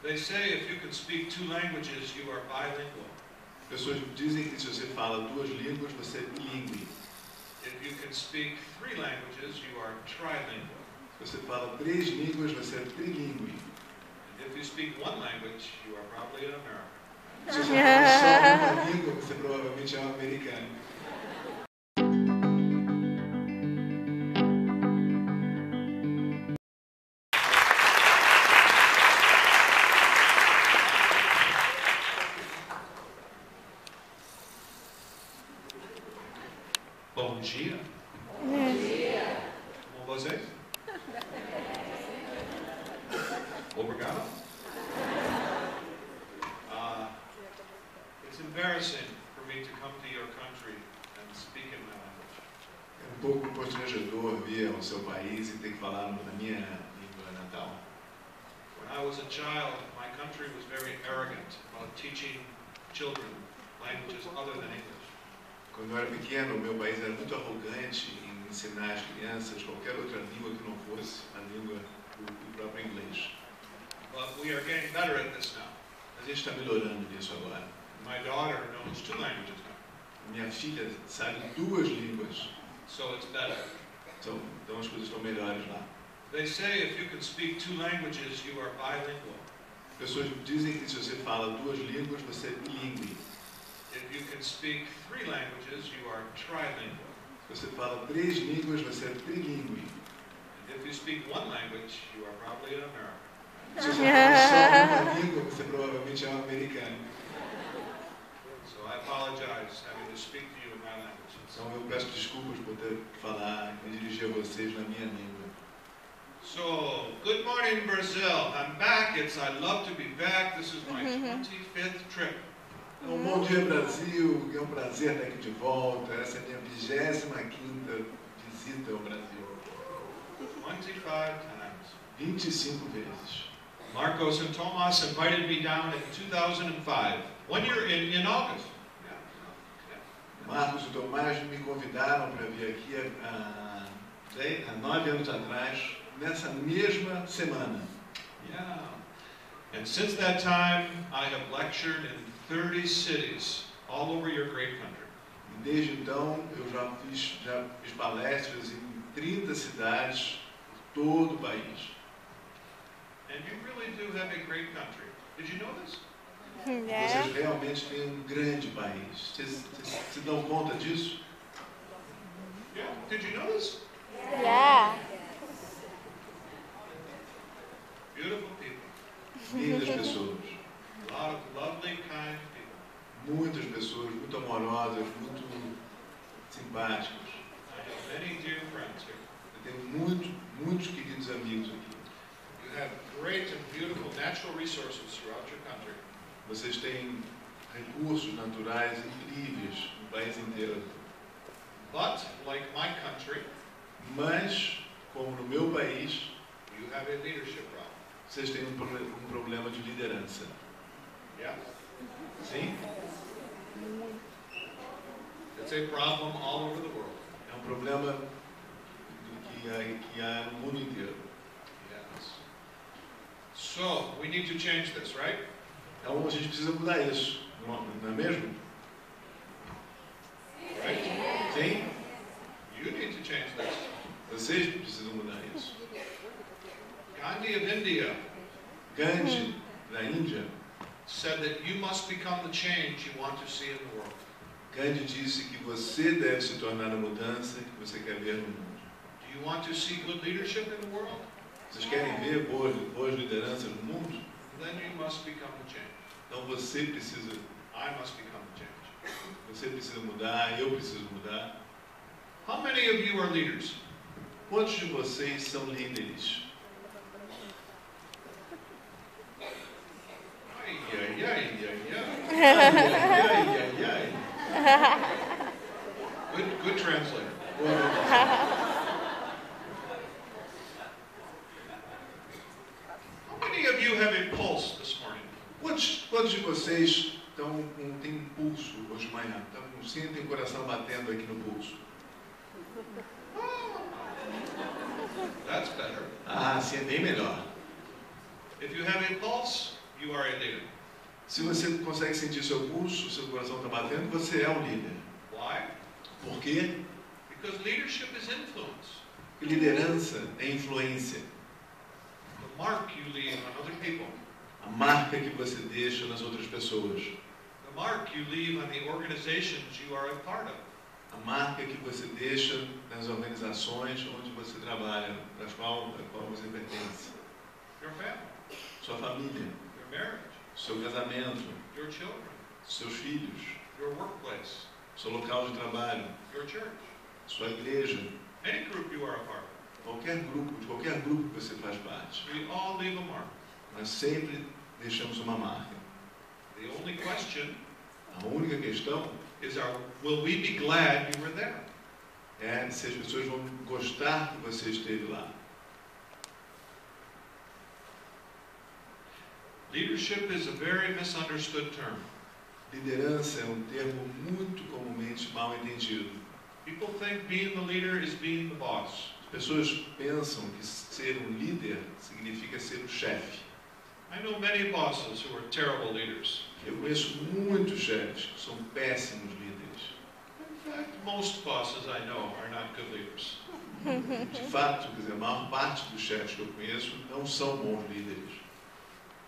They say if you can speak 2 languages, you are bilingual. Pessoas dizem que se você fala 2 línguas, você é bilíngue. If you can speak 3 languages, you are trilingual. Se você fala 3 línguas, você é trilíngue. If you speak 1 language, you are probably an American. Se você fala só uma língua, você provavelmente é um americano. Bom dia. Bom dia. Com vocês? Obrigado. It's embarrassing for me to come to your country and speak in my language. É pouco constrangedor vir ao seu país e ter que falar na minha língua natal. When I was a child, my country was very arrogant about teaching children languages other than English. Quando eu era pequeno, o meu país era muito arrogante em ensinar as crianças qualquer outra língua que não fosse a língua do próprio inglês. But we are getting better at this now. A gente está melhorando nisso agora. My daughter knows 2 languages now. Minha filha sabe 2 línguas. So it's better. Então as coisas estão melhores lá. They say if you can speak 2 languages, you are bilingual. Pessoas dizem que se você fala 2 línguas, você é bilíngue. If you can speak 3 languages, you are trilingual. Se você fala 3 línguas, você é trilíngue. If you speak 1 language, you are probably an American. Se você fala só uma língua, você provavelmente é um americano. So I apologize having to speak to you in my language. Então eu peço desculpas por ter que falar e dirigir a vocês na minha língua. So, good morning, Brazil. I'm back. I love to be back. This is my 25th trip. Então, bom dia, Brasil. É um prazer estar aqui de volta. Essa é a minha 25ª visita ao Brasil. 25 times. 25 vezes. Marcos and Thomas invited me down in 2005. 1 year in August. Marcos e Tomás me convidaram para vir aqui há 9 anos atrás, nessa mesma semana. Yeah. And since that time, I have lectured in 30 cities all over your great country. E desde então, eu já fiz palestras em 30 cidades por todo o país. And you really do have a great country. Did you know this? Vocês realmente têm um grande país. Vocês se dão conta disso? Yeah. Did you know this? Yeah. Beautiful people. Lindas pessoas. A lot of lovely, kind people. Muitas pessoas, muito amorosas, muito simpáticas. I have many dear friends here. Eu tenho muitos queridos amigos aqui. You have great and beautiful natural resources throughout your country. Vocês têm recursos naturais incríveis no país inteiro. But, like my country, Mas, como no meu país, you have a leadership problem. vocês têm um problema de liderança. Yeah? Sim? It's a problem all over the world. É um problema que há no mundo inteiro. Yes. So, we need to change this, right? Então a gente precisa mudar isso, não é mesmo? Right? Sim? You need to change this. Vocês precisam mudar isso. Gandhi of India Gandhi, da Índia, said that you must become the change you want to see in the world. Gandhi disse que você deve se tornar a mudança que você quer ver no mundo. Do you want to see good leadership in the world? Vocês querem ver boas lideranças no mundo? Then you must become the change. Então você precisa, I must become the change. você precisa mudar, eu preciso mudar. How many of you are leaders? Quantos de vocês são líderes? Ai, ai, ai, ai, Ai, ai, ai. Good translator. How many of you have a pulse this morning? Quantos de vocês têm pulso hoje de manhã? Sentem o coração batendo aqui no pulso? That's better. Ah, sim, é bem melhor. If you have a pulse, you are a leader. Se você consegue sentir seu pulso, seu coração está batendo, você é um líder. Why? Por quê? Because leadership is influence. Porque liderança é influência. The mark you leave on other people. A marca que você deixa nas outras pessoas. The mark you leave on the organizations you are a part of. A marca que você deixa nas organizações onde você trabalha, da qual você pertence. Your family. Sua família, Your marriage. seu casamento, Your children. seus filhos, Your workplace. seu local de trabalho, Your church. sua igreja, Any group you are a part of. de qualquer grupo que você faz parte. We all leave a mark. Nós sempre deixamos uma marca. The only question A única questão is, will we be glad you were there? é se as pessoas vão gostar que você esteve lá. Leadership is a very misunderstood term. Liderança é um termo muito comumente mal entendido. People think being the leader is being the boss. As pessoas pensam que ser um líder significa ser o chefe. I know many bosses who are terrible leaders. Eu conheço muitos chefes que são péssimos líderes. In fact, most bosses I know are not good leaders. De fato, quer dizer, a maior parte dos chefes que eu conheço não são bons líderes.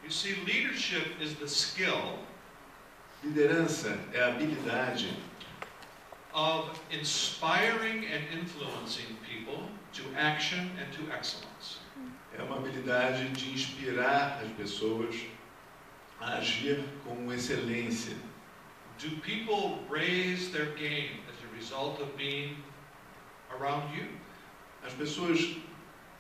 You see, leadership is the skill Liderança é a habilidade of inspiring and influencing people to action and to excellence. é uma habilidade de inspirar as pessoas a agir com excelência. Do people raise their game as a result of being around you? As pessoas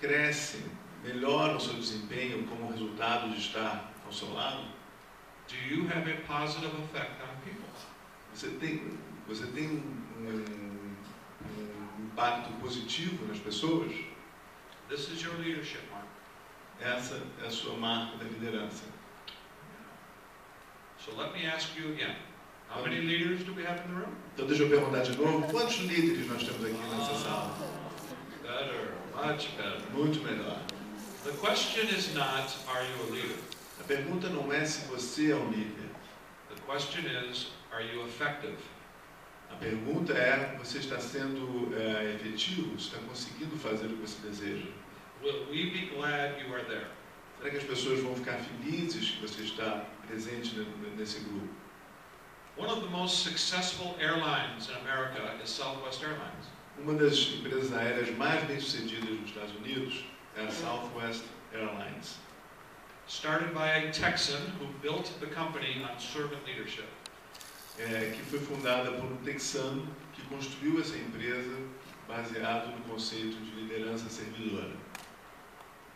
crescem, melhoram o seu desempenho como resultado de estar ao seu lado. Do you have a positive effect on people? Você tem um impacto positivo nas pessoas? This is your leadership mark. Essa é a sua marca da liderança. So let me ask you again. How many leaders do we have in the room? Então deixa eu perguntar de novo, quantos líderes nós temos aqui nessa sala? Better, much better. Muito melhor. The question is not, are you a leader? A pergunta não é se você é um líder. The question is, are you effective? A pergunta é, você está sendo efetivo? Está conseguindo fazer o que você deseja? Will we be glad you are there? Será que as pessoas vão ficar felizes que você está presente nesse grupo? One of the most successful airlines in America is Southwest Airlines. Uma das empresas aéreas mais bem-sucedidas nos Estados Unidos é a Southwest Airlines. Started by a Texan who built the company on servant leadership. Que foi fundada por um texano que construiu essa empresa baseado no conceito de liderança servidora.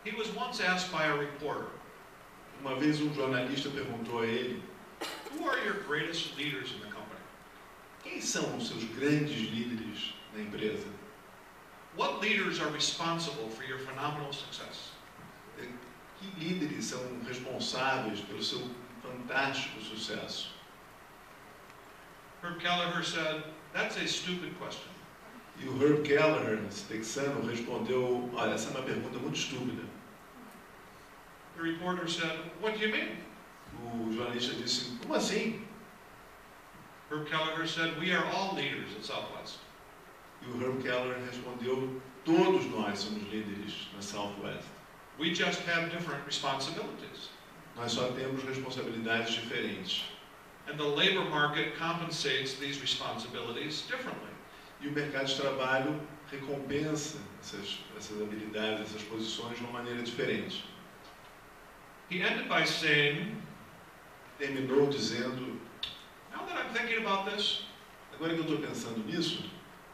He was once asked by a reporter, Uma vez um jornalista perguntou a ele, who are your greatest leaders in the company? quem são os seus grandes líderes na empresa? What leaders are responsible for your phenomenal success? Que líderes são responsáveis pelo seu fantástico sucesso? Herb Kelleher said, that's a stupid question. E o Herb Kelleher, esse texano, respondeu, olha, essa é uma pergunta muito estúpida. The reporter said, what do you mean? O jornalista disse, como assim? Herb Kelleher said, we are all leaders at Southwest. E o Herb Kelleher respondeu, todos nós somos líderes na Southwest. We just have different responsibilities. Nós só temos responsabilidades diferentes. And the labor market compensates these responsibilities differently. E o mercado de trabalho recompensa essas habilidades, essas posições de uma maneira diferente. He ended by saying, Terminou dizendo, now that I'm thinking about this, agora que eu estou pensando nisso,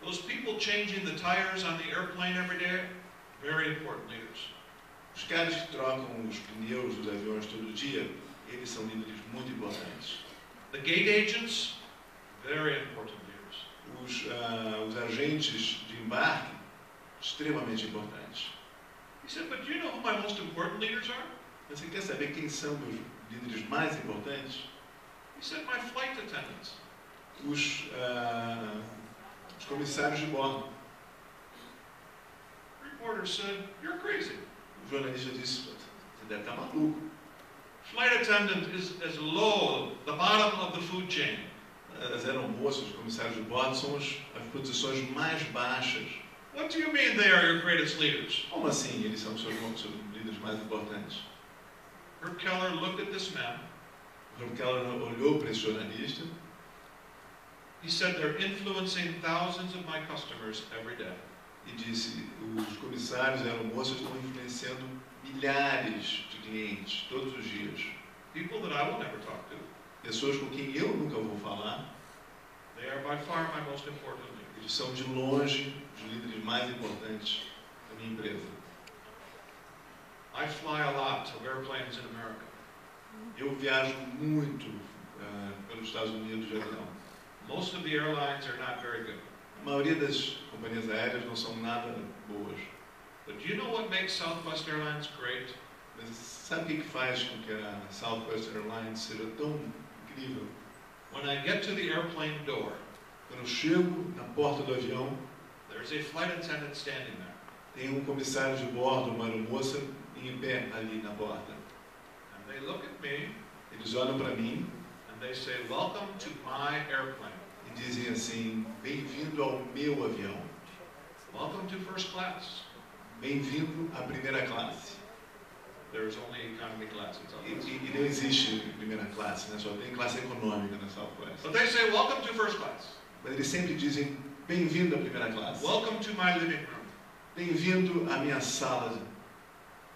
those people changing the tires on the airplane every day, very important leaders. os caras que trocam os pneus dos aviões todo dia, eles são líderes muito importantes. The gate agents, very important leaders. Os agentes de embarque, extremamente importantes. He said, but do you know who my most important leaders are? Você quer saber quem são os líderes mais importantes? He said, my flight attendants. Os comissários de bordo. The reporter said, you're crazy. O jornalista disse, você deve estar maluco. Flight attendant is as low, the bottom of the food chain. As aeromoças, comissários de bordo, são as posições mais baixas. What do you mean they are your greatest leaders? Como assim eles são os seus líderes mais importantes? Herb Keller looked at this man. Herb Keller olhou para esse jornalista. He said they're influencing thousands of my customers every day. E disse, os comissários e aeromoças estão influenciando milhares de clientes todos os dias. People that I will never talk to. Pessoas com quem eu nunca vou falar. They are by far my most important leaders. Eles são de longe os líderes mais importantes da minha empresa. I fly a lot of airplanes in America. Eu viajo muito pelos Estados Unidos de avião. Most of the airlines are not very good. A maioria das companhias aéreas não são nada boas. But do you know what makes Southwest Airlines great? Mas sabe o que faz com que a Southwest Airlines seja tão incrível? When I get to the airplane door, quando eu chego na porta do avião, there's a flight attendant standing there. Tem um comissário de bordo, uma aeromoça, em pé ali na porta. And they look at me. Eles olham para mim. And they say, "Welcome to my airplane." E dizem assim, bem-vindo ao meu avião. Welcome to first class. Bem-vindo à primeira classe. There's only economy class in Southwest. E não existe primeira classe, né? Só tem classe econômica na Southwest. But they say, "Welcome to first class." Mas eles sempre dizem, bem-vindo à primeira classe. Welcome to my living room. Bem-vindo à minha sala.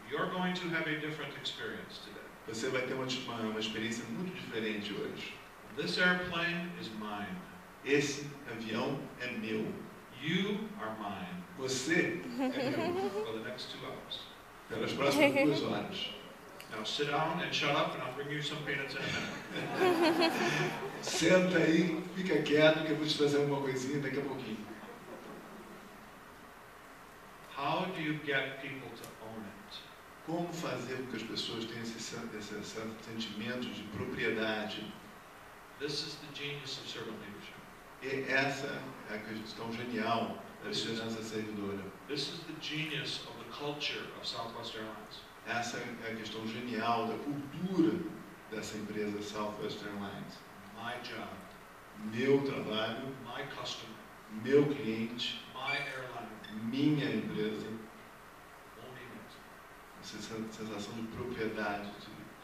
You're going to have a different experience today. Você vai ter uma experiência muito diferente hoje. This airplane is mine. Esse avião é meu. You are mine. Você é meu. For the next 2 hours. Pelas próximas 2 horas. Now sit down and shut up, and I'll bring you some peanuts in a minute. Senta aí, fica quieto, que eu vou te trazer uma coisinha daqui a pouquinho. How do you get people to own it? Como fazer com que as pessoas tenham esse sentimento de propriedade? This is the genius of servant leadership. E essa é a questão genial da liderança servidora. This is the genius of the culture of Southwest Airlines. Essa é a questão genial da cultura dessa empresa Southwest Airlines. My job. Meu trabalho, my customer, meu cliente, my airline, minha empresa. owning it. Essa sensação de propriedade.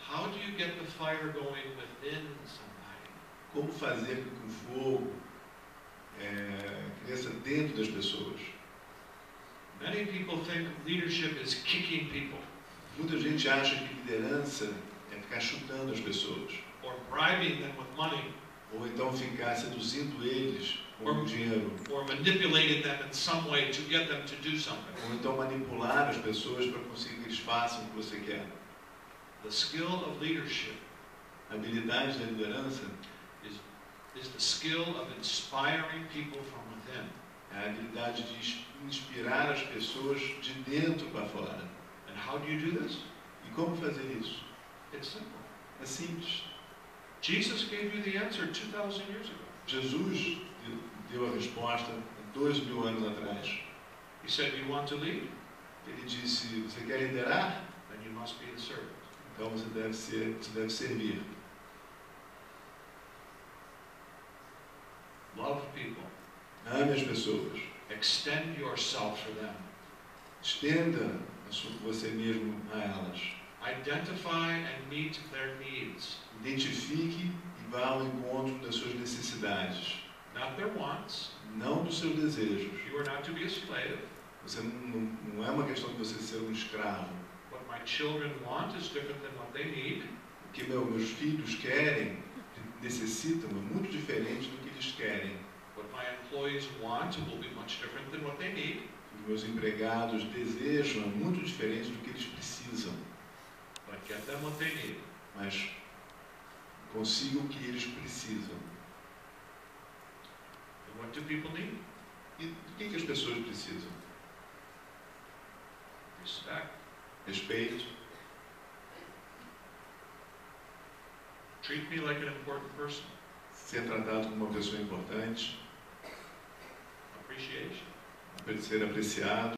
How do you get the fire going within somebody? Como fazer com que o fogo cresça dentro das pessoas? Many people think leadership is kicking people. Muita gente acha que liderança é ficar chutando as pessoas. Or bribing them with money. Ou então ficar seduzindo eles com dinheiro. Or manipulating them in some way to get them to do something. Ou então manipular as pessoas para conseguir que eles façam o que você quer. The skill of leadership, a habilidade da liderança, is the skill of inspiring people from within. É a habilidade de inspirar as pessoas de dentro para fora. And how do you do this? E como fazer isso? It's simple. É simples. Jesus gave you the answer 2,000 years ago. Jesus deu a resposta 2.000 anos atrás. He said, "You want to lead? Ele disse, você quer liderar? Then you must be the servant." Então você deve servir. Love people. Ame as pessoas. Extend yourself for them. Estenda você mesmo a elas. Identify and meet their needs. Identifique e vá ao encontro das suas necessidades. Not their wants. Não dos seus desejos. You are not to be a slave. Você não é uma questão de você ser um escravo. What my children want is different than what they need. O que meus filhos querem, necessitam, é muito diferente do que eles querem. What my employees want will be much different than what they need. Os meus empregados desejam é muito diferente do que eles precisam. But get them what they need. Mas consiga o que eles precisam. And what do people need? E do que as pessoas precisam? Respect. Respeito. Treat me like an important person. Ser tratado como uma pessoa importante. Appreciation. Ser apreciado.